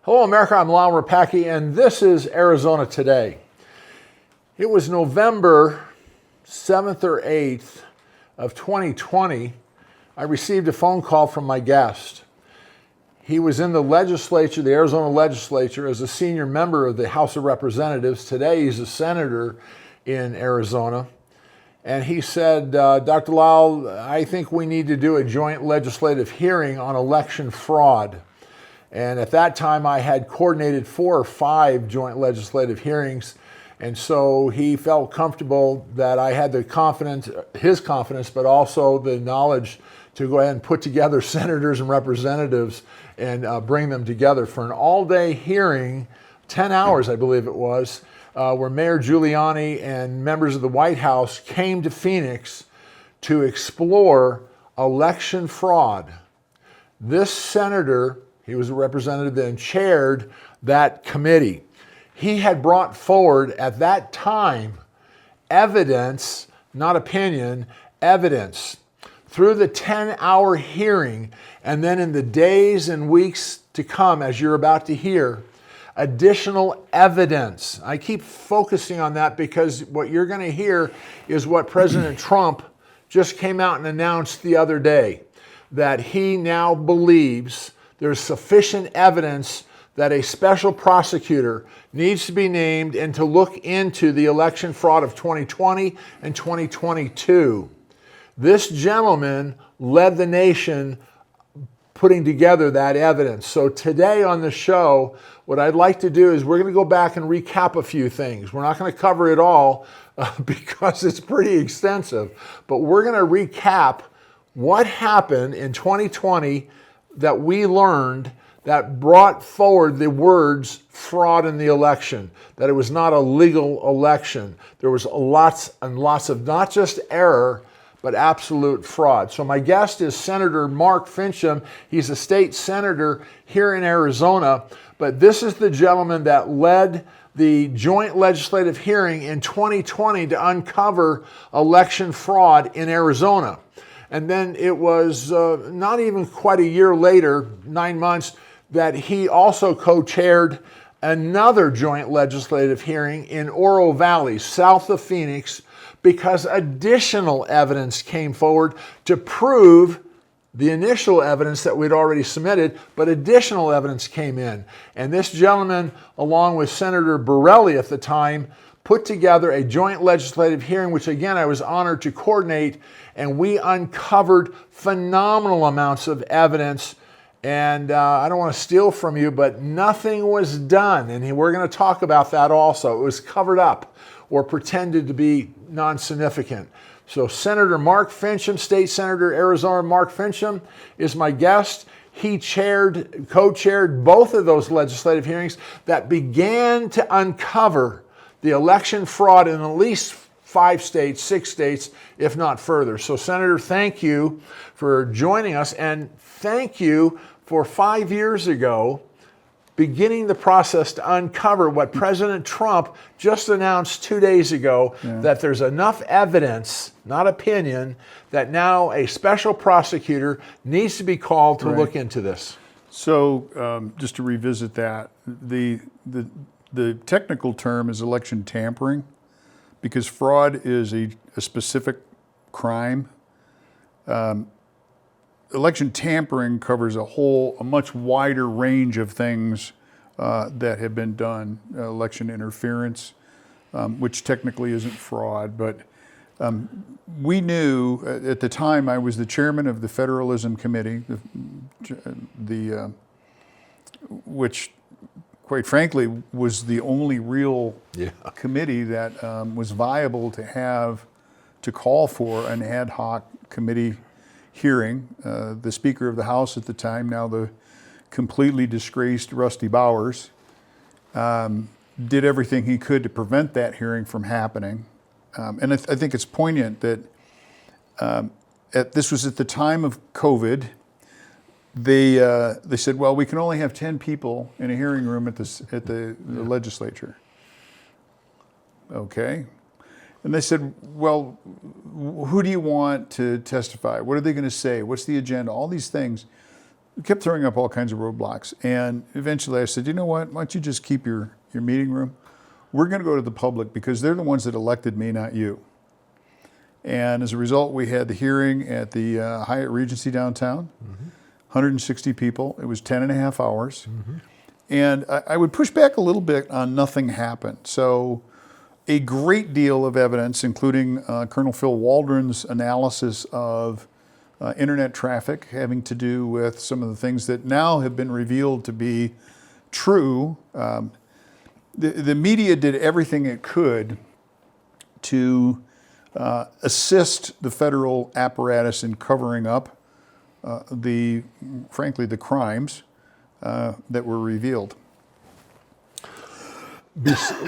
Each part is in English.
Hello, America. I'm FinchemRapacki, and this is Arizona Today. It was November 7th or 8th of 2020. I received a phone call from my guest. He was in the legislature, the Arizona legislature, as a senior member of the House of Representatives. Today, he's a senator in Arizona. And he said, Dr. Lyle, I think we need to do a joint legislative hearing on election fraud. And at that time, I had coordinated 4 or 5 joint legislative hearings. And so he felt comfortable that I had the confidence, his confidence, but also the knowledge to go ahead and put together senators and representatives and bring them together for an all-day hearing, 10 hours, I believe it was, where Mayor Giuliani and members of the White House came to Phoenix to explore election fraud. This senator, he was a representative then, chaired that committee. He had brought forward at that time evidence, not opinion, evidence. Through the 10-hour hearing, and then in the days and weeks to come, as you're about to hear, additional evidence. I keep focusing on that because what you're going to hear is what President Trump just came out and announced the other day, that he now believes there's sufficient evidence that a special prosecutor needs to be named and to look into the election fraud of 2020 and 2022. This gentleman led the nation putting together that evidence. So today on the show, what I'd like to do is we're going to go back and recap a few things. We're not going to cover it all because it's pretty extensive, but we're going to recap what happened in 2020 that we learned that brought forward the words fraud in the election, that it was not a legal election. There was lots and lots of not just error, but absolute fraud. So my guest is Senator Mark Finchem. He's a state senator here in Arizona, but this is the gentleman that led the joint legislative hearing in 2020 to uncover election fraud in Arizona. And then it was not even quite a year later, 9 months, that he also co-chaired another joint legislative hearing in Oro Valley, south of Phoenix, because additional evidence came forward to prove the initial evidence that we'd already submitted, but additional evidence came in. And this gentleman, along with Senator Borelli at the time, put together a joint legislative hearing, which again, I was honored to coordinate, and we uncovered phenomenal amounts of evidence. And I don't want to steal from you, but nothing was done. And we're going to talk about that also. It was covered up or pretended to be non-significant. So Senator Mark Finchem, State Senator Arizona Mark Finchem, is my guest. He co-chaired both of those legislative hearings that began to uncover the election fraud in at least 5 states, 6 states, if not further. So Senator, thank you for joining us, and thank you for 5 years ago beginning the process to uncover what President Trump just announced 2 days ago, that there's enough evidence, not opinion, that now a special prosecutor needs to be called to look into this. So just to revisit that, the technical term is election tampering, because fraud is a specific crime. Election tampering covers a much wider range of things that have been done. Election interference, which technically isn't fraud, but we knew at the time. I was the chairman of the Federalism Committee, which, quite frankly, was the only real committee that was viable to call for an ad hoc committee hearing. The Speaker of the House at the time, now the completely disgraced Rusty Bowers, did everything he could to prevent that hearing from happening. And I think it's poignant that this was at the time of COVID. They said, well, we can only have 10 people in a hearing room at the legislature. Okay. And they said, well, who do you want to testify? What are they going to say? What's the agenda? All these things. kept throwing up all kinds of roadblocks. And eventually I said, you know what, why don't you just keep your meeting room? We're going to go to the public because they're the ones that elected me, not you. And as a result, we had the hearing at the Hyatt Regency downtown, 160 people. It was 10 and a half hours. And I would push back a little bit on nothing happened. So a great deal of evidence, including Colonel Phil Waldron's analysis of internet traffic having to do with some of the things that now have been revealed to be true. The media did everything it could to assist the federal apparatus in covering up frankly, the crimes that were revealed.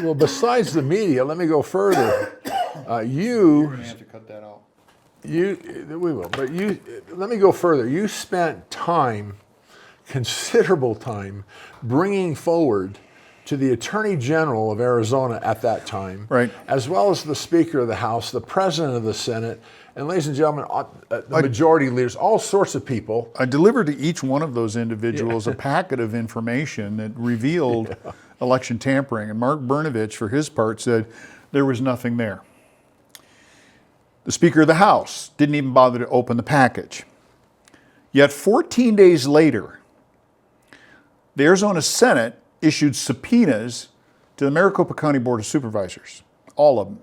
Well, besides the media, let me go further. You're going to have to cut that out. We will, but let me go further. You spent time, considerable time, bringing forward to the Attorney General of Arizona at that time, right, as well as the Speaker of the House, the President of the Senate, and ladies and gentlemen, the majority leaders, all sorts of people. I delivered to each one of those individuals a packet of information that revealed election tampering, and Mark Brnovich, for his part, said there was nothing there. The Speaker of the House didn't even bother to open the package. Yet 14 days later, the Arizona Senate issued subpoenas to the Maricopa County Board of Supervisors, all of them.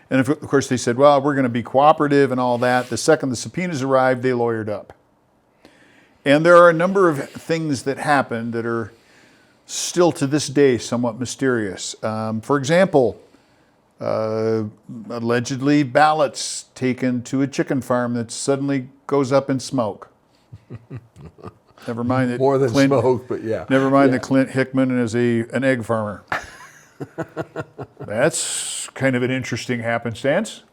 And of course they said, well, we're going to be cooperative and all that. The second the subpoenas arrived, they lawyered up. And there are a number of things that happened that are still to this day somewhat mysterious. For example, allegedly ballots taken to a chicken farm that suddenly goes up in smoke. Never mind that more than smoke, but yeah. Never mind that Clint Hickman is an egg farmer. That's kind of an interesting happenstance.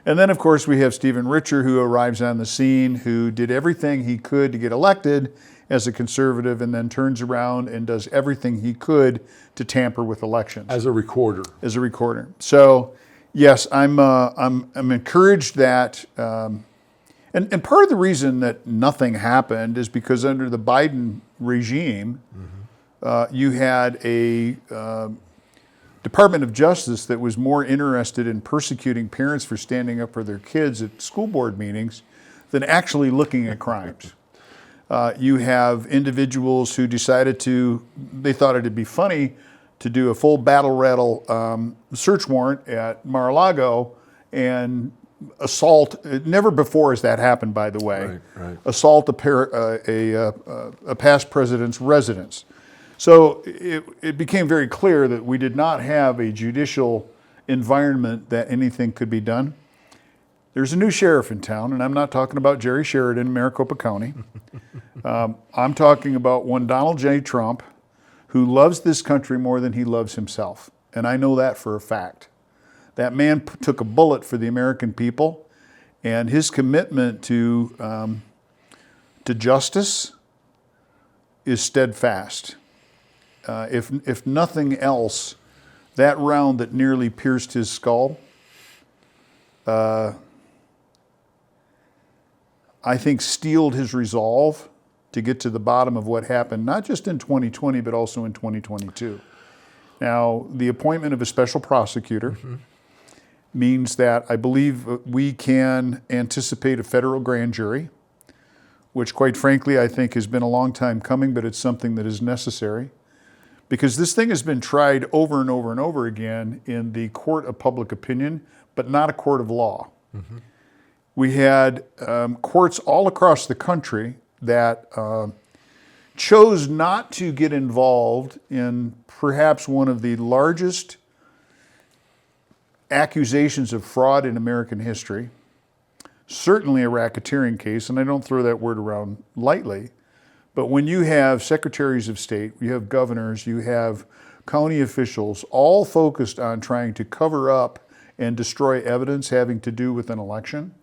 And then, of course, we have Stephen Richer, who arrives on the scene, who did everything he could to get elected as a conservative, and then turns around and does everything he could to tamper with elections. As a recorder. As a recorder. So, yes, I'm encouraged that, and part of the reason that nothing happened is because under the Biden regime, you had a Department of Justice that was more interested in persecuting parents for standing up for their kids at school board meetings than actually looking at crimes. You have individuals who decided they thought it'd be funny to do a full battle rattle search warrant at Mar-a-Lago and assault. Never before has that happened, by the way. Right. Assault a past president's residence. So it became very clear that we did not have a judicial environment that anything could be done. There's a new sheriff in town, and I'm not talking about Jerry Sheridan in Maricopa County. I'm talking about one Donald J. Trump, who loves this country more than he loves himself. And I know that for a fact. That man took a bullet for the American people, and his commitment to justice is steadfast. If nothing else, that round that nearly pierced his skull, I think steeled his resolve to get to the bottom of what happened, not just in 2020, but also in 2022. Now, the appointment of a special prosecutor means that I believe we can anticipate a federal grand jury, which quite frankly I think has been a long time coming, but it's something that is necessary. Because this thing has been tried over and over and over again in the court of public opinion, but not a court of law. We had courts all across the country that chose not to get involved in perhaps one of the largest accusations of fraud in American history, certainly a racketeering case, and I don't throw that word around lightly. But when you have secretaries of state, you have governors, you have county officials, all focused on trying to cover up and destroy evidence having to do with an election,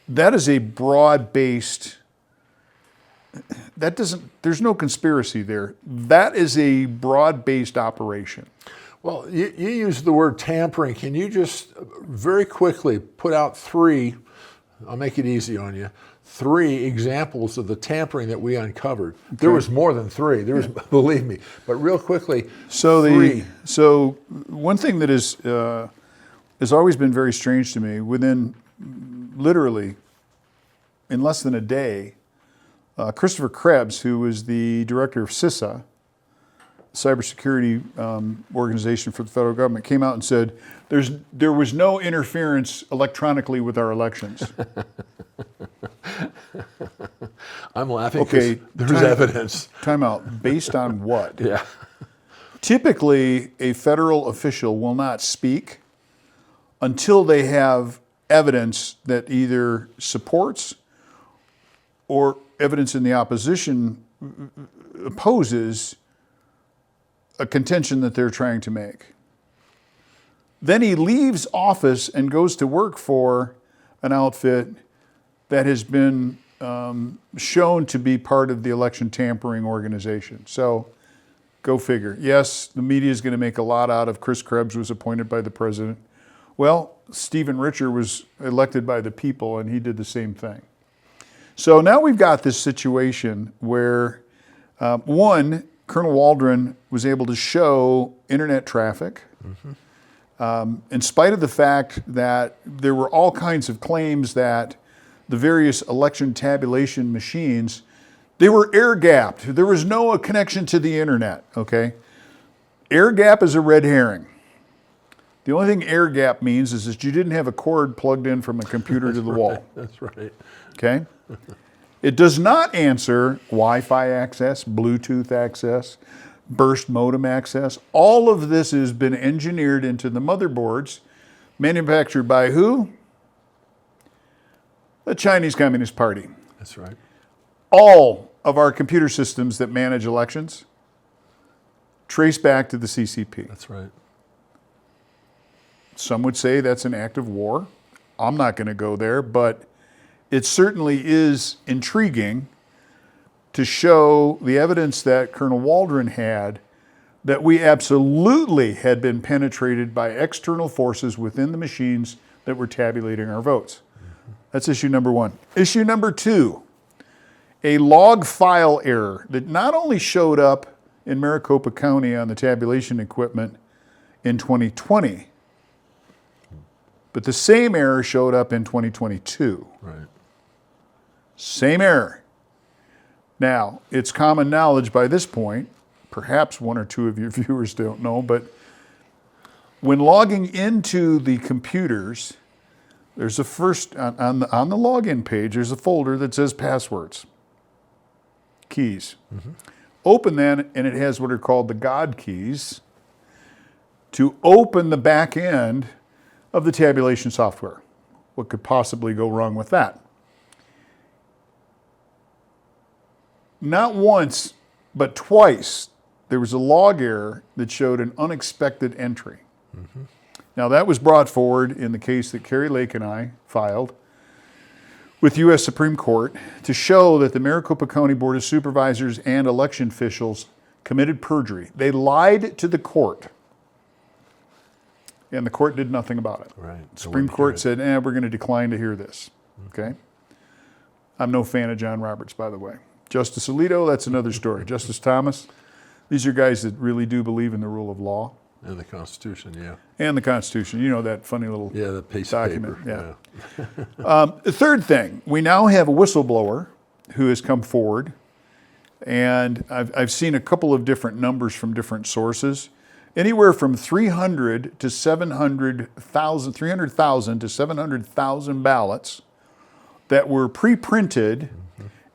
that is a broad-based, there's no conspiracy there. That is a broad-based operation. Well, you used the word tampering. Can you just very quickly put out three, I'll make it easy on you, 3 examples of the tampering that we uncovered. There was more than 3. There was, believe me. But real quickly, So 3. so one thing that is has always been very strange to me. Within literally in less than a day, Christopher Krebs, who was the director of CISA, cybersecurity organization for the federal government, came out and said there was no interference electronically with our elections. I'm laughing because there's evidence. Time out. Based on what? Yeah. Typically, a federal official will not speak until they have evidence that either supports or evidence in the opposition opposes a contention that they're trying to make. Then he leaves office and goes to work for an outfit that has been shown to be part of the election tampering organization. So go figure. Yes, the media is going to make a lot out of Chris Krebs was appointed by the president. Well, Stephen Richer was elected by the people and he did the same thing. So now we've got this situation where, one, Colonel Waldron was able to show internet traffic, in spite of the fact that there were all kinds of claims that the various election tabulation machines, they were air-gapped. There was no connection to the internet, okay? Air gap is a red herring. The only thing air gap means is that you didn't have a cord plugged in from a computer to the wall. That's right. Okay? It does not answer Wi-Fi access, Bluetooth access, burst modem access. All of this has been engineered into the motherboards manufactured by who? The Chinese Communist Party. That's right. All of our computer systems that manage elections trace back to the CCP. That's right. Some would say that's an act of war. I'm not going to go there, but it certainly is intriguing to show the evidence that Colonel Waldron had that we absolutely had been penetrated by external forces within the machines that were tabulating our votes. That's issue number one. Issue number two, a log file error that not only showed up in Maricopa County on the tabulation equipment in 2020, but the same error showed up in 2022. Right. Same error. Now, it's common knowledge by this point, perhaps one or two of your viewers don't know, but when logging into the computers, there's a first, on the login page, there's a folder that says passwords, keys. Open that, and it has what are called the God keys to open the back end of the tabulation software. What could possibly go wrong with that? Not once, but twice, there was a log error that showed an unexpected entry. Now that was brought forward in the case that Carrie Lake and I filed with U.S. Supreme Court to show that the Maricopa County Board of Supervisors and election officials committed perjury. They lied to the court, and the court did nothing about it. Right. Supreme Court said, we're going to decline to hear this. Okay? I'm no fan of John Roberts, by the way. Justice Alito, that's another story. Justice Thomas, these are guys that really do believe in the rule of law. And the Constitution, yeah. And the Constitution. You know that funny little the piece document. of paper. Yeah. The third thing, we now have a whistleblower who has come forward, and I've seen a couple of different numbers from different sources. Anywhere from 300,000 to 700,000 ballots that were pre-printed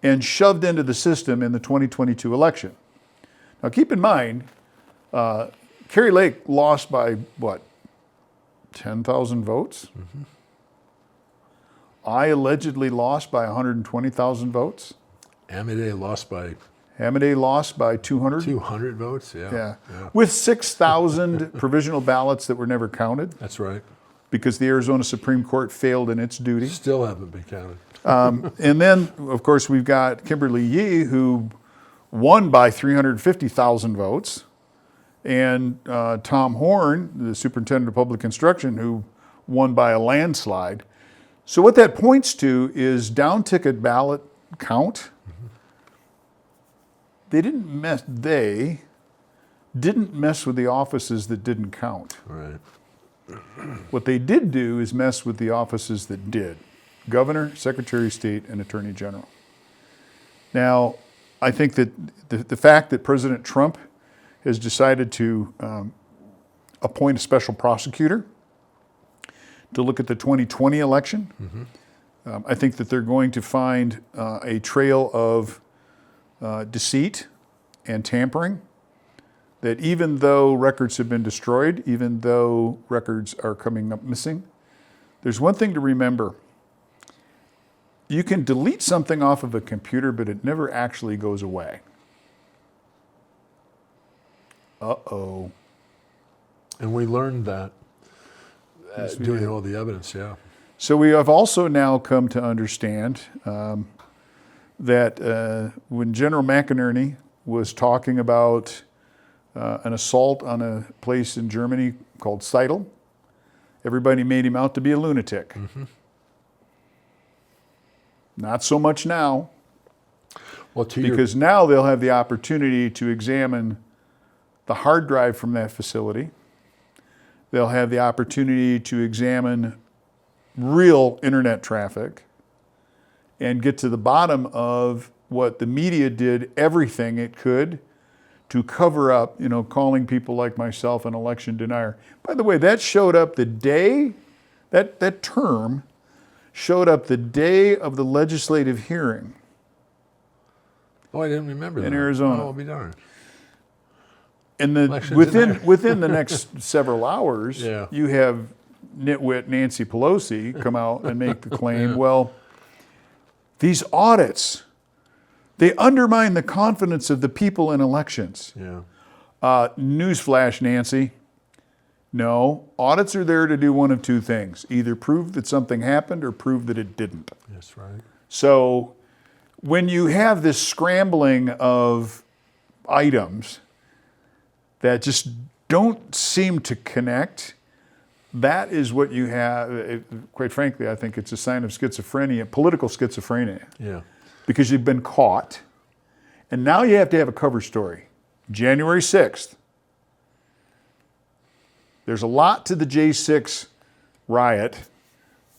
and shoved into the system in the 2022 election. Now keep in mind, Carrie Lake lost by what, 10,000 votes? I allegedly lost by 120,000 votes. Amedee lost by 200. 200 votes, yeah. With 6,000 provisional ballots that were never counted That's right. because the Arizona Supreme Court failed in its duty. Still haven't been counted. And then, of course, we've got Kimberly Yee, who won by 350,000 votes, and Tom Horn, the superintendent of public instruction, who won by a landslide. So what that points to is down-ticket ballot count. They didn't mess with the offices that didn't count. Right. What they did do is mess with the offices that did. Governor, Secretary of State, and Attorney General. Now, I think that the fact that President Trump has decided to appoint a special prosecutor to look at the 2020 election, I think that they're going to find a trail of deceit and tampering, that even though records have been destroyed, even though records are coming up missing, there's one thing to remember. You can delete something off of a computer, but it never actually goes away. Uh-oh. And we learned that doing all the evidence, yeah. So we have also now come to understand that when General McInerney was talking about an assault on a place in Germany called Seidel, everybody made him out to be a lunatic. Not so much now, Well, because now they'll have the opportunity to examine the hard drive from that facility. They'll have the opportunity to examine real internet traffic and get to the bottom of what the media did everything it could to cover up, calling people like myself an election denier. By the way, that showed up the day, that term showed up the day of the legislative hearing. Oh, I didn't remember that. In Arizona. Oh, I'll be darned. And within the next several hours, Yeah. you have nitwit Nancy Pelosi come out and make the claim, well, these audits, they undermine the confidence of the people in elections. Yeah. Newsflash, Nancy. No, audits are there to do one of two things. Either prove that something happened or prove that it didn't. That's right. So when you have this scrambling of items that just don't seem to connect, that is what you have. Quite frankly, I think it's a sign of schizophrenia, political schizophrenia. Yeah. Because you've been caught, and now you have to have a cover story. January 6th. There's a lot to the J6 riot.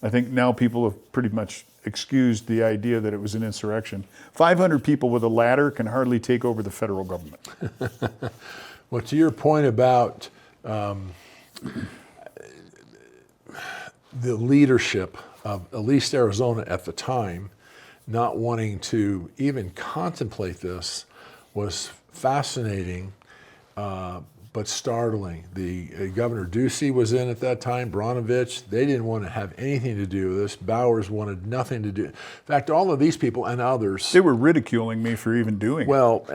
I think now people have pretty much excused the idea that it was an insurrection. 500 people with a ladder can hardly take over the federal government. Well, to your point about the leadership of at least Arizona at the time not wanting to even contemplate this was fascinating, but startling. The Governor Ducey was in at that time, Branovich. They didn't want to have anything to do with this. Bowers wanted nothing to do. In fact, all of these people and others. They were ridiculing me for even doing it. Well,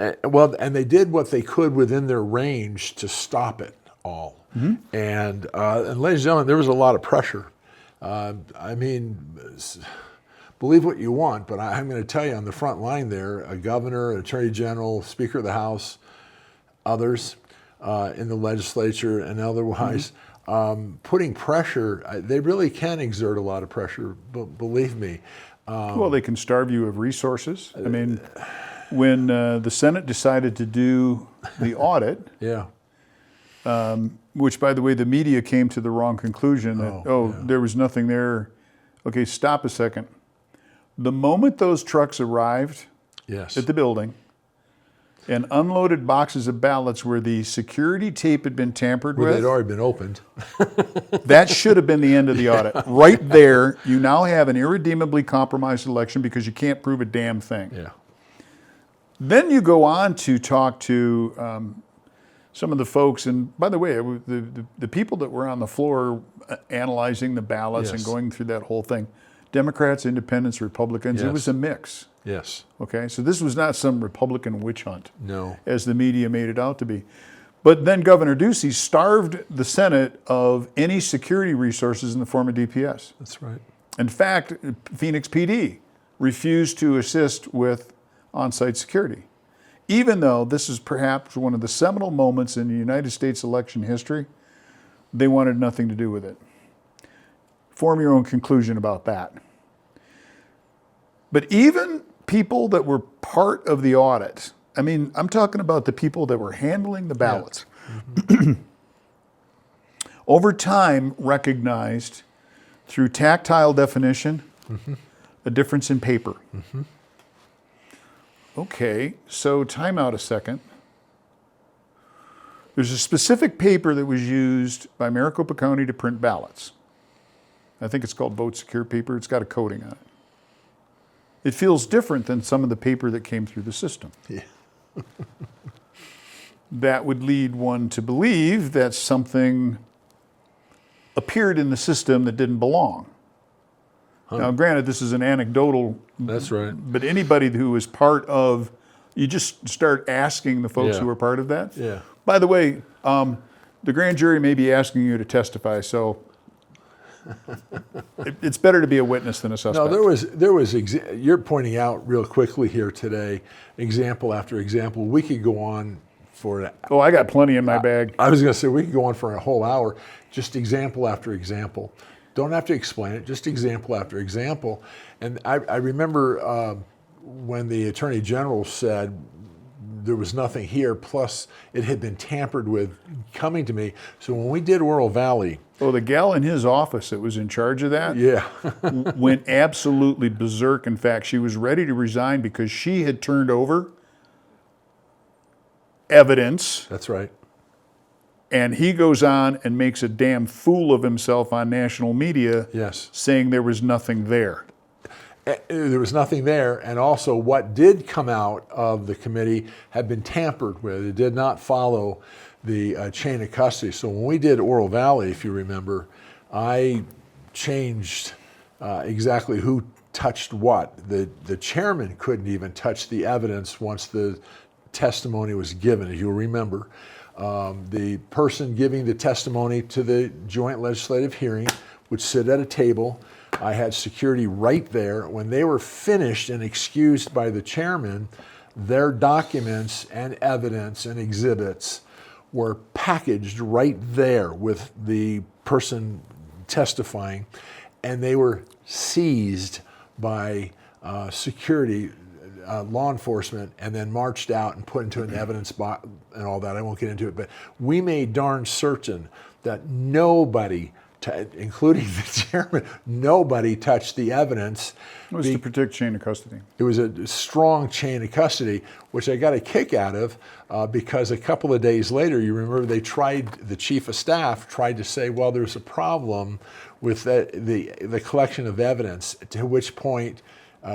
and they did what they could within their range to stop it all. And ladies and gentlemen, there was a lot of pressure. I mean, believe what you want, but I'm going to tell you on the front line there, a governor, an attorney general, speaker of the House, others in the legislature and otherwise, putting pressure, they really can exert a lot of pressure, believe me. Well, they can starve you of resources. I mean, when the Senate decided to do the audit, Yeah. which, by the way, the media came to the wrong conclusion that, there was nothing there. Okay, stop a second. The moment those trucks arrived Yes. at the building and unloaded boxes of ballots where the security tape had been tampered Well, with, they'd already been opened. that should have been the end of the audit. Right there, you now have an irredeemably compromised election because you can't prove a damn thing. Yeah. Then you go on to talk to some of the folks, and by the way, the people that were on the floor analyzing the ballots and Yes. going through that whole thing, Democrats, Independents, Republicans, it Yes. was a mix. Yes. Okay, so this was not some Republican witch hunt, No. as the media made it out to be. But then Governor Ducey starved the Senate of any security resources in the form of DPS. That's right. In fact, Phoenix PD refused to assist with on-site security, even though this is perhaps one of the seminal moments in the United States election history. They wanted nothing to do with it. form your own conclusion about that. But even people that were part of the audit, I mean, I'm talking about the people that were handling the ballots, over time recognized through tactile definition a difference in paper. Okay, so time out a second. There's a specific paper that was used by Maricopa County to print ballots. I think it's called vote secure paper. It's got a coating on it. It feels different than some of the paper that came through the system. Yeah. That would lead one to believe that something appeared in the system that didn't belong. Now, granted, this is an anecdotal. That's right. But anybody who is part of, you just start asking the folks who are part of that. Yeah. By the way, the grand jury may be asking you to testify, so it's better to be a witness than a suspect. No, you're pointing out real quickly here today, example after example. We could go on for. Oh, I got plenty in my bag. I was going to say we could go on for a whole hour, just example after example. Don't have to explain it, just example after example. And I remember when the Attorney General said there was nothing here, plus it had been tampered with coming to me. So when we did Oro Valley. Oh, the gal in his office that was in charge of that went absolutely berserk. In fact, she was ready to resign because she had turned over evidence. That's right. And he goes on and makes a damn fool of himself on national media, saying there was nothing there. There was nothing there, and also what did come out of the committee had been tampered with. It did not follow the chain of custody. So when we did Oro Valley, if you remember, I changed exactly who touched what. The chairman couldn't even touch the evidence once the testimony was given, as you'll remember. The person giving the testimony to the joint legislative hearing would sit at a table. I had security right there. When they were finished and excused by the chairman, their documents and evidence and exhibits were packaged right there with the person testifying, and they were seized by security, law enforcement, and then marched out and put into an evidence box and all that. I won't get into it, but we made darn certain that nobody, including the chairman, nobody touched the evidence. It was to protect chain of custody. It was a strong chain of custody, which I got a kick out of because a couple of days later, you remember the chief of staff tried to say, well, there's a problem with the collection of evidence, to which point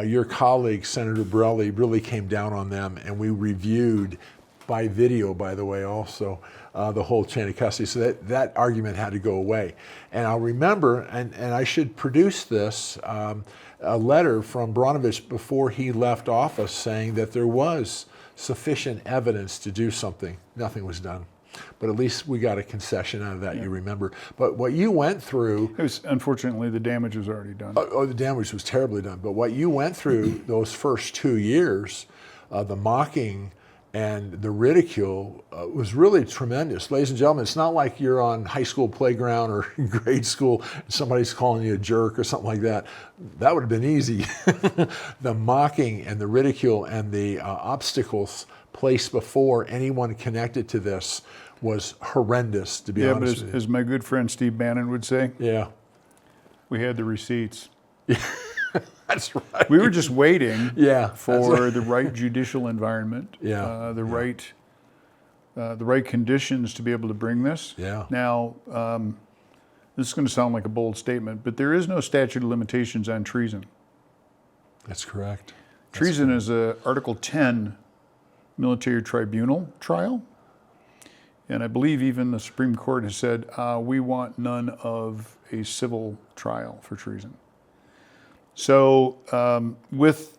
your colleague, Senator Borelli, really came down on them, and we reviewed by video, by the way, also, the whole chain of custody. So that argument had to go away. And I'll remember, and I should produce this, a letter from Bronovich before he left office saying that there was sufficient evidence to do something. Nothing was done. But at least we got a concession out of that, you remember. But what you went through... It was, unfortunately, the damage was already done. The damage was terribly done. But what you went through those first 2 years, the mocking and the ridicule was really tremendous. Ladies and gentlemen, it's not like you're on high school playground or grade school and somebody's calling you a jerk or something like that. That would have been easy. The mocking and the ridicule and the obstacles placed before anyone connected to this was horrendous, to be honest with you. As my good friend Steve Bannon would say, we had the receipts. That's right. We were just waiting for the right judicial environment, the right conditions to be able to bring this. Now, this is going to sound like a bold statement, but there is no statute of limitations on treason. That's correct. Treason is a Article 10 military tribunal trial. And I believe even the Supreme Court has said, we want none of a civil trial for treason. So with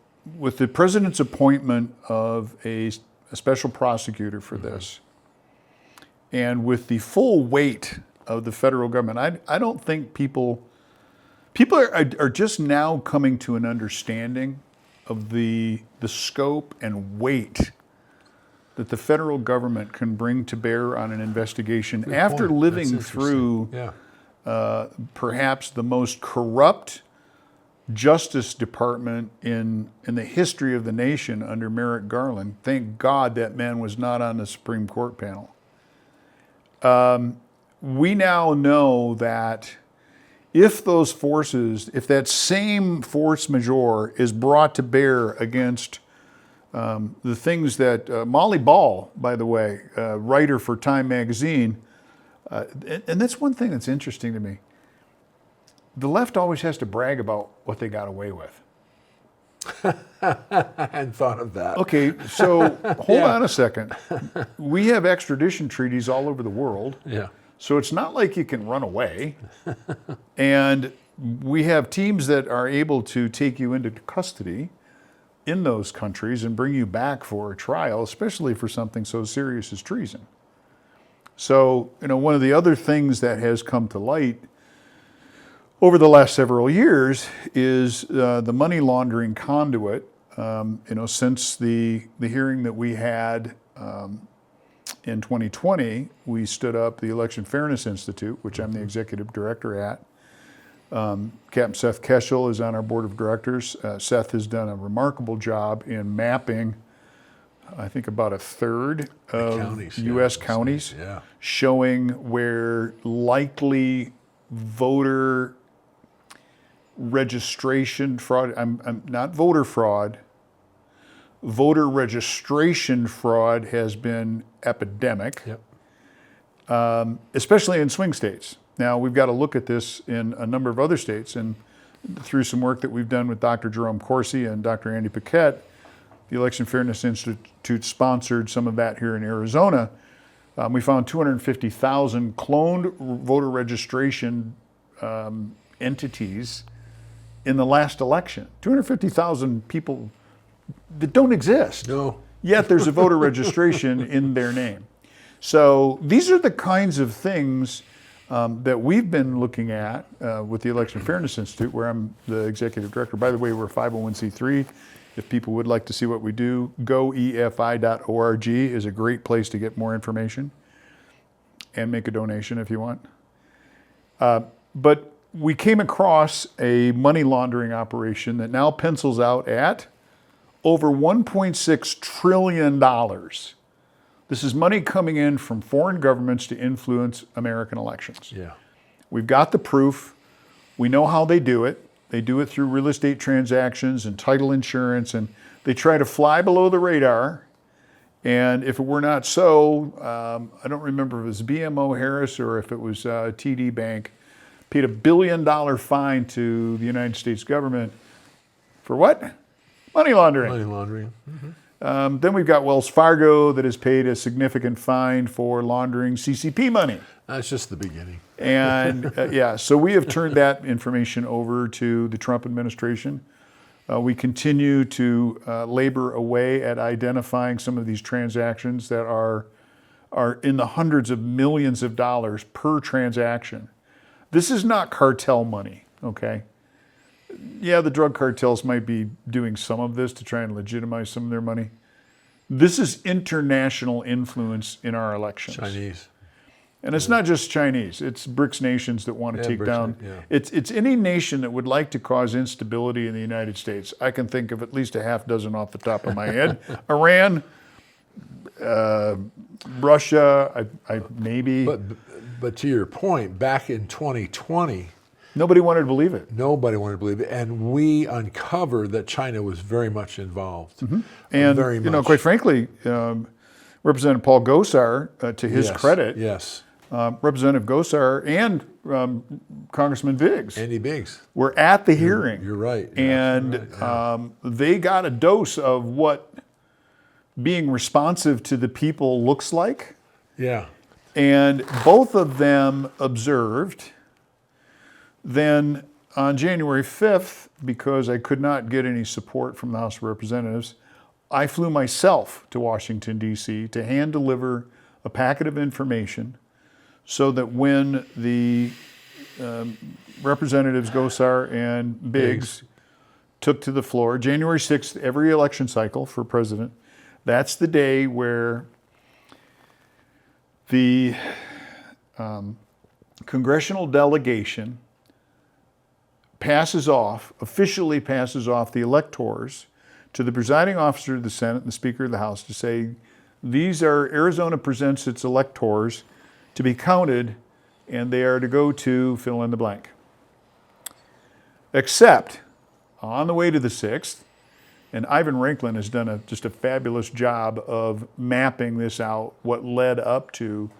the president's appointment of a special prosecutor for this, and with the full weight of the federal government, I don't think people are just now coming to an understanding of the scope and weight that the federal government can bring to bear on an investigation after living through perhaps the most corrupt Justice Department in the history of the nation under Merrick Garland. Thank God that man was not on the Supreme Court panel. We now know that if those forces, if that same force majeure is brought to bear against the things that Molly Ball, by the way, writer for Time magazine, and that's one thing that's interesting to me. The left always has to brag about what they got away with. I hadn't thought of that. Okay, so hold on a second. We have extradition treaties all over the world. Yeah. So it's not like you can run away. And we have teams that are able to take you into custody in those countries and bring you back for a trial, especially for something so serious as treason. So, one of the other things that has come to light over the last several years is the money laundering conduit. Since the hearing that we had in 2020, we stood up the Election Fairness Institute, which I'm the executive director at. Captain Seth Keschel is on our board of directors. Seth has done a remarkable job in mapping, I think, about a third of counties, U.S. counties, yeah. showing where likely voter registration fraud, I'm not voter fraud, voter registration fraud has been epidemic, especially in swing states. Now, we've got to look at this in a number of other states, and through some work that we've done with Dr. Jerome Corsi and Dr. Andy Paquette, the Election Fairness Institute sponsored some of that here in Arizona. We found 250,000 cloned voter registration entities in the last election. 250,000 people that don't exist. No. Yet there's a voter registration in their name. So these are the kinds of things that we've been looking at with the Election Fairness Institute, where I'm the executive director. By the way, we're a 501c3. If people would like to see what we do, goefi.org is a great place to get more information and make a donation if you want. But we came across a money laundering operation that now pencils out at over $1.6 trillion. This is money coming in from foreign governments to influence American elections. Yeah. We've got the proof. We know how they do it. They do it through real estate transactions and title insurance, and they try to fly below the radar. And if it were not so, I don't remember if it was BMO Harris or if it was TD Bank, paid $1 billion fine to the United States government for what? Money laundering. Money laundering. Mm-hmm. Then we've got Wells Fargo that has paid a significant fine for laundering CCP money. That's just the beginning. And so we have turned that information over to the Trump administration. We continue to labor away at identifying some of these transactions that are in the hundreds of millions of dollars per transaction. This is not cartel money, okay? Yeah, the drug cartels might be doing some of this to try and legitimize some of their money. This is international influence in our elections. Chinese. And it's not just Chinese, it's BRICS nations that want to take down. It's any nation that would like to cause instability in the United States. I can think of at least a half dozen off the top of my head. Iran, Russia, I maybe. But to your point, back in 2020, nobody wanted to believe it. Nobody wanted to believe it, and we uncovered that China was very much involved. Mm-hmm. And very much. Quite frankly, Representative Paul Gosar, to his credit, Representative Gosar and Congressman Biggs, Andy Biggs, were at the hearing. You're right. And they got a dose of what being responsive to the people looks like. Yeah. And both of them observed. Then on January 5th, because I could not get any support from the House of Representatives, I flew myself to Washington, D.C. to hand deliver a packet of information so that when the Representatives Gosar and Biggs took to the floor, January 6th, every election cycle for president, that's the day where the congressional delegation officially passes off the electors to the presiding officer of the Senate and the Speaker of the House to say, these are, Arizona presents its electors to be counted, and they are to go to fill in the blank. Except, on the way to the 6th, and Ivan Ranklin has done just a fabulous job of mapping this out, what led up to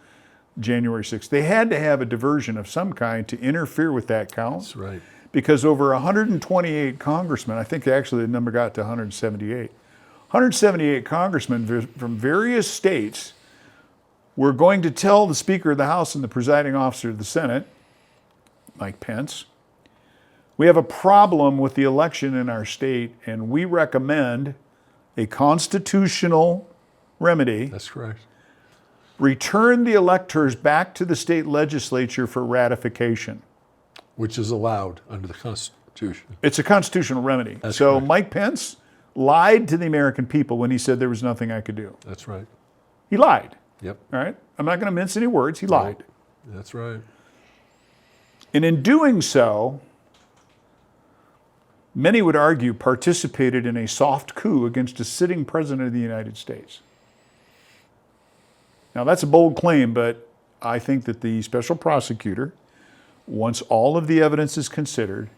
January 6th. They had to have a diversion of some kind to interfere with that count. That's right. Because over 128 congressmen, I think actually the number got to 178, 178 congressmen from various states were going to tell the Speaker of the House and the presiding officer of the Senate, Mike Pence, we have a problem with the election in our state, and we recommend a constitutional remedy. That's correct. Return the electors back to the state legislature for ratification. Which is allowed under the Constitution. It's a constitutional remedy. That's so correct. Mike Pence lied to the American people when he said there was nothing I could do. That's right. He lied. Yep. All right? I'm not going to mince any words. He lied. That's right. And in doing so, many would argue participated in a soft coup against a sitting president of the United States. Now, that's a bold claim, but I think that the special prosecutor, once all of the evidence is considered,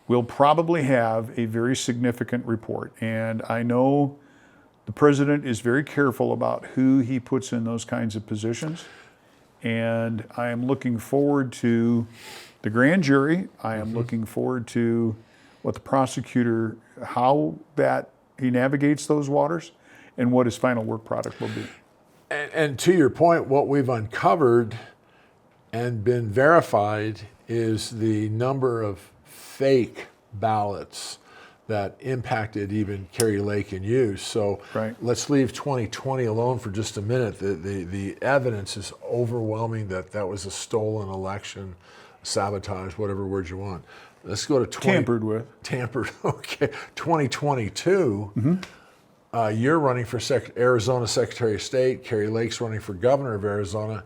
will probably have a very significant report. And I know the president is very careful about who he puts in those kinds of positions. And I am looking forward to the grand jury. I am looking forward to what the prosecutor, how that he navigates those waters, and what his final work product will be. And to your point, what we've uncovered and been verified is the number of fake ballots that impacted even Kerry Lake and you. So Right. let's leave 2020 alone for just a minute. The evidence is overwhelming that that was a stolen election, sabotage, whatever word you want. Let's go to Tampered with. Tampered, okay. 2022, you're running for Arizona Secretary of State. Kerry Lake's running for governor of Arizona.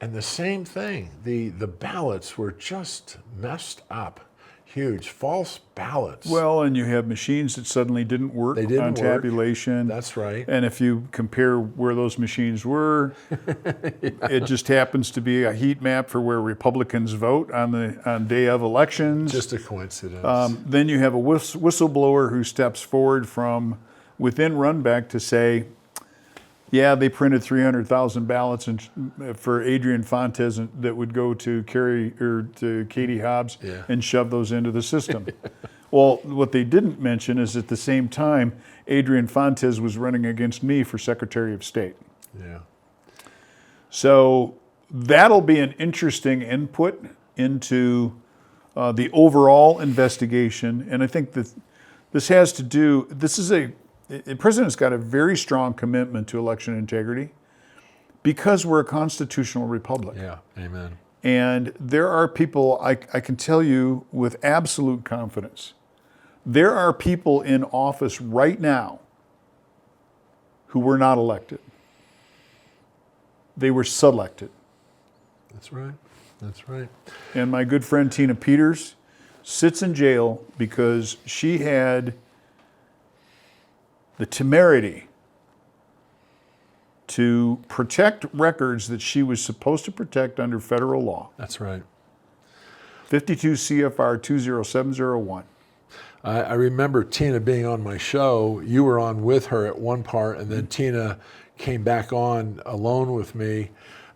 And the same thing, the ballots were just messed up. Huge, false ballots. Well, and you have machines that suddenly didn't work They didn't on work. tabulation. That's right. And if you compare where those machines were, it just happens to be a heat map for where Republicans vote on day of elections. Just a coincidence. Then you have a whistleblower who steps forward from within Runback to say, yeah, they printed 300,000 ballots for Adrian Fontes that would go to Katie Hobbs and shove those into the system. Well, what they didn't mention is at the same time, Adrian Fontes was running against me for Secretary of State. Yeah. So that'll be an interesting input into the overall investigation. And I think that this has to do, the president's got a very strong commitment to election integrity because we're a constitutional republic. Yeah, amen. And there are people, I can tell you with absolute confidence, there are people in office right now who were not elected. They were selected. That's right. That's right. And my good friend Tina Peters sits in jail because she had the temerity to protect records that she was supposed to protect under federal law. That's right. 52 CFR 20701. I remember Tina being on my show. You were on with her at one part, and then Tina came back on alone with me.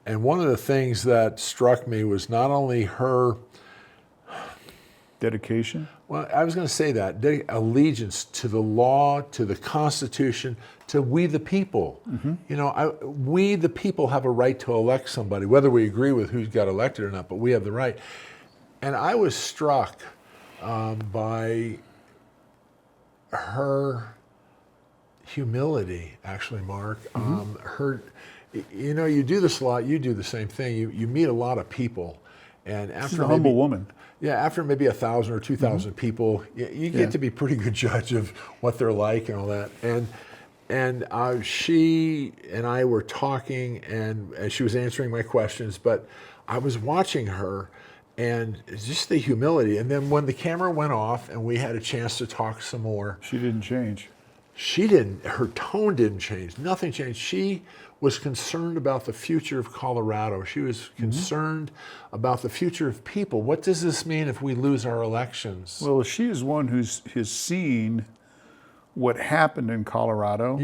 And one of the things that struck me was not only her Dedication? Well, I was going to say that allegiance to the law, to the Constitution, to we the people. You know, we the people have a right to elect somebody, whether we agree with who got elected or not, but we have the right. And I was struck by her humility, actually, Mark. You know, you do this a lot. You do the same thing. You meet a lot of people, and after She's a humble woman. Yeah, after maybe 1,000 or 2,000 people, you get to be a pretty good judge of what they're like and all that. And she and I were talking, and she was answering my questions. But I was watching her, and just the humility. And then when the camera went off and we had a chance to talk some more, She didn't change. her tone didn't change. Nothing changed. She was concerned about the future of Colorado. She was concerned about the future of people. What does this mean if we lose our elections? Well, she is one who's has seen what happened in Colorado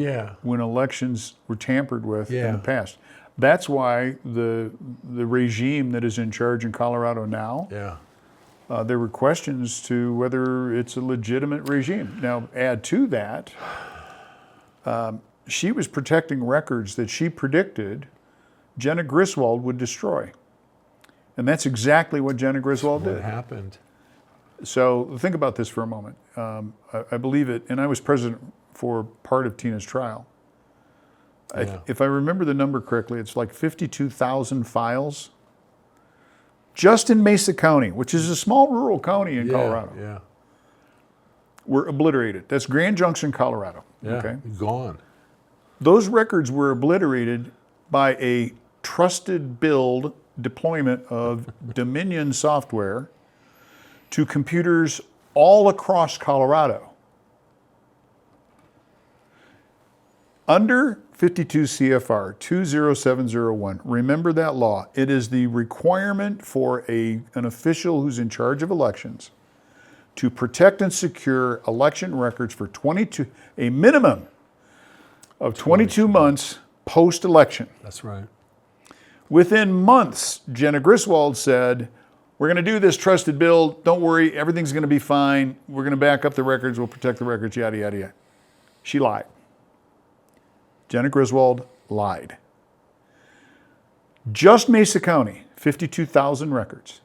when elections were tampered with in the past. That's why the regime that is in charge in Colorado now, there were questions to whether it's a legitimate regime. Now, add to that, she was protecting records that she predicted Jenna Griswold would destroy. And that's exactly what Jenna Griswold did. What happened? So think about this for a moment. I believe it, and I was present for part of Tina's trial. If I remember the number correctly, it's like 52,000 files just in Mesa County, which is a small rural county in Colorado, were obliterated. That's Grand Junction, Colorado. Gone. Those records were obliterated by a trusted build deployment of Dominion software to computers all across Colorado. Under 52 CFR 20701, remember that law. It is the requirement for an official who's in charge of elections to protect and secure election records for a minimum of 22 months post-election. That's right. Within months, Jenna Griswold said, we're going to do this trusted build. Don't worry, everything's going to be fine. We're going to back up the records. We'll protect the records, yada, yada, yada. She lied. Jenna Griswold lied. Just Mesa County, 52,000 records.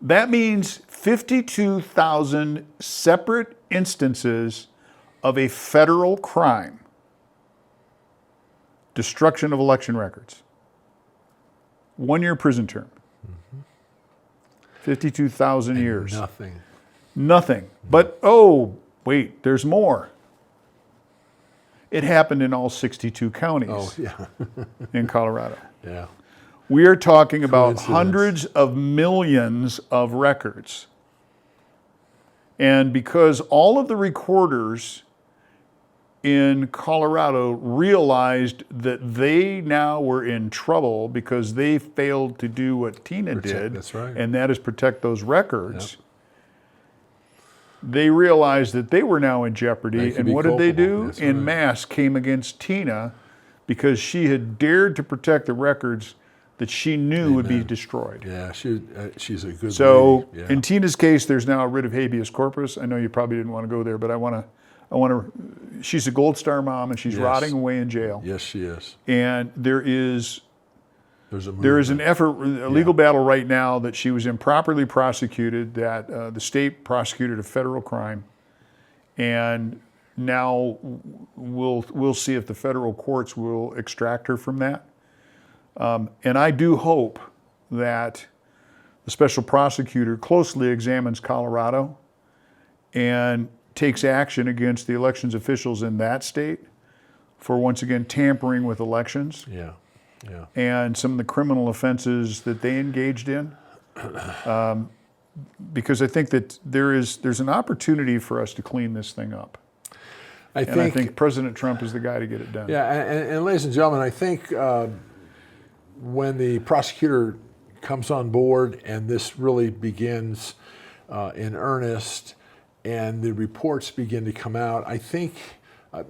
That means 52,000 separate instances of a federal crime. Destruction of election records. 1-year prison term. 52,000 years. Nothing. Nothing. But, oh, wait, there's more. It happened in all 62 counties in Colorado. Yeah. We are talking about hundreds of millions of records. And because all of the recorders in Colorado realized that they now were in trouble because they failed to do what Tina did, that's right, and that is protect those records. They realized that they were now in jeopardy, and what did they do? En masse came against Tina because she had dared to protect the records that she knew would be destroyed. Yeah, she's a good So lady. in Tina's case, there's now a writ of habeas corpus. I know you probably didn't want to go there, but I want to. She's a Gold Star mom, and she's rotting away in jail. Yes, she is. And there is an effort, a legal battle right now that she was improperly prosecuted, that the state prosecuted a federal crime, and now we'll see if the federal courts will extract her from that. And I do hope that the special prosecutor closely examines Colorado and takes action against the elections officials in that state for, once again, tampering with elections. And some of the criminal offenses that they engaged in. Because I think that there's an opportunity for us to clean this thing up. I think President Trump is the guy to get it done. Yeah, and ladies and gentlemen, I think when the prosecutor comes on board and this really begins in earnest and the reports begin to come out, I think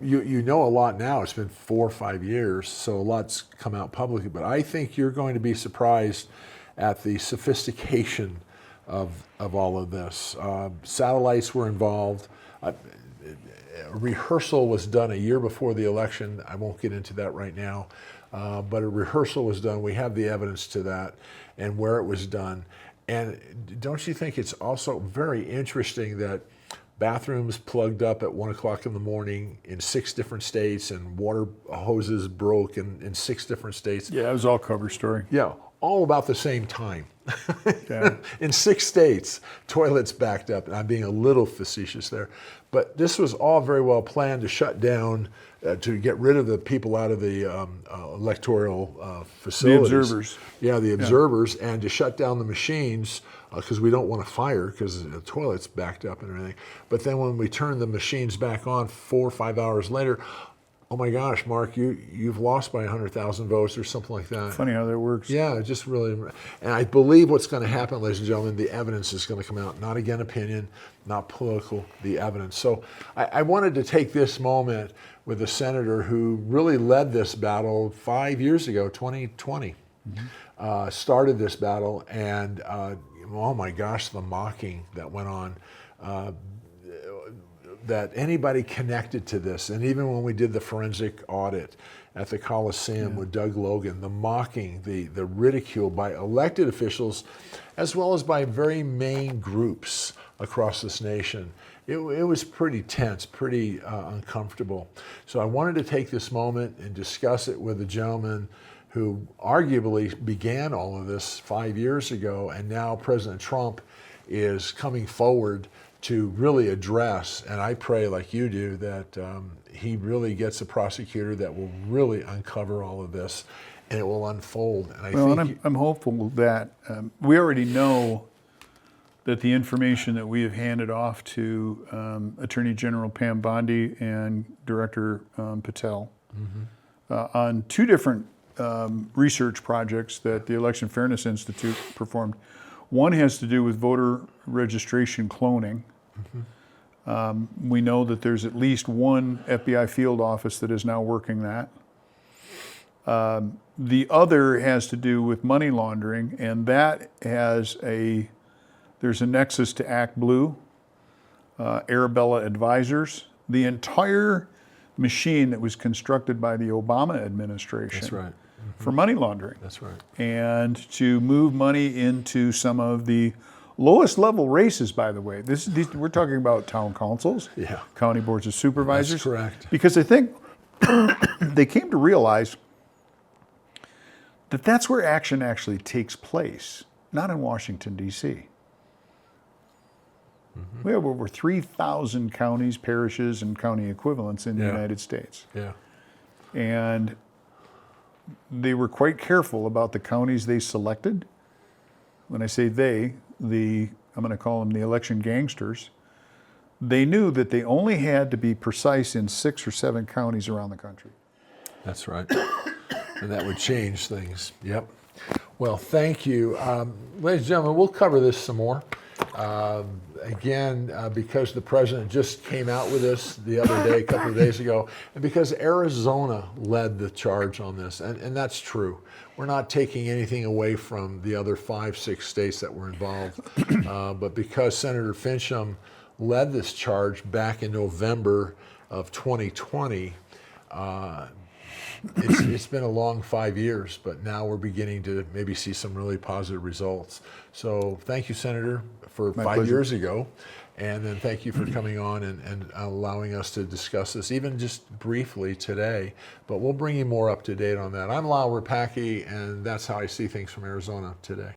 you know a lot now. It's been 4 or 5 years, so a lot's come out publicly, but I think you're going to be surprised at the sophistication of all of this. Satellites were involved. A rehearsal was done a year before the election. I won't get into that right now, but a rehearsal was done. We have the evidence to that and where it was done. And don't you think it's also very interesting that bathrooms plugged up at 1 o'clock in the morning in 6 different states, and water hoses broke in 6 different states? Yeah, it was all cover story. Yeah, all about the same time. Yeah. In 6 states, toilets backed up, and I'm being a little facetious there. But this was all very well planned to shut down, to get rid of the people out of the electoral facilities. The observers. Yeah, the observers, and to shut down the machines, because we don't want to fire because the toilet's backed up and everything. But then when we turn the machines back on 4 or 5 hours later, oh my gosh, Mark, you've lost by 100,000 votes or something like that. Funny how that works. Yeah, it just really, and I believe what's going to happen, ladies and gentlemen, the evidence is going to come out, not again opinion, not political, the evidence. So I wanted to take this moment with a senator who really led this battle 5 years ago, 2020, started this battle, and oh my gosh, the mocking that went on. That anybody connected to this, and even when we did the forensic audit at the Coliseum with Doug Logan, the mocking, the ridicule by elected officials, as well as by very main groups across this nation, it was pretty tense, pretty uncomfortable. So I wanted to take this moment and discuss it with a gentleman who arguably began all of this 5 years ago, and now President Trump is coming forward to really address, and I pray like you do, that he really gets a prosecutor that will really uncover all of this, and it will unfold. And I'm hopeful that we already know that the information that we have handed off to Attorney General Pam Bondi and Director Patel on 2 different research projects that the Election Fairness Institute performed. One has to do with voter registration cloning. We know that there's at least one FBI field office that is now working that. The other has to do with money laundering, and that has there's a nexus to Act Blue, Arabella Advisors, the entire machine that was constructed by the Obama administration. That's right. For money laundering. That's right. And to move money into some of the lowest level races, by the way. We're talking about town councils, county boards of supervisors. That's correct. Because I think they came to realize that that's where action actually takes place, not in Washington, D.C. We have over 3,000 counties, parishes, and county equivalents in the United States. Yeah. And they were quite careful about the counties they selected. When I say they, I'm going to call them the election gangsters. They knew that they only had to be precise in 6 or 7 counties around the country. That's right. And that would change things. Yep. Well, thank you. Ladies and gentlemen, we'll cover this some more. Again, because the president just came out with this the other day, a couple of days ago, and because Arizona led the charge on this, and that's true. We're not taking anything away from the other 5, 6 states that were involved, but because Senator Finchem led this charge back in November of 2020, it's been a long 5 years, but now we're beginning to maybe see some really positive results. So thank you, Senator, for My 5 pleasure. years ago. And then thank you for coming on and allowing us to discuss this, even just briefly today. But we'll bring you more up to date on that. I'm FinchemRapacki, and that's how I see things from Arizona today.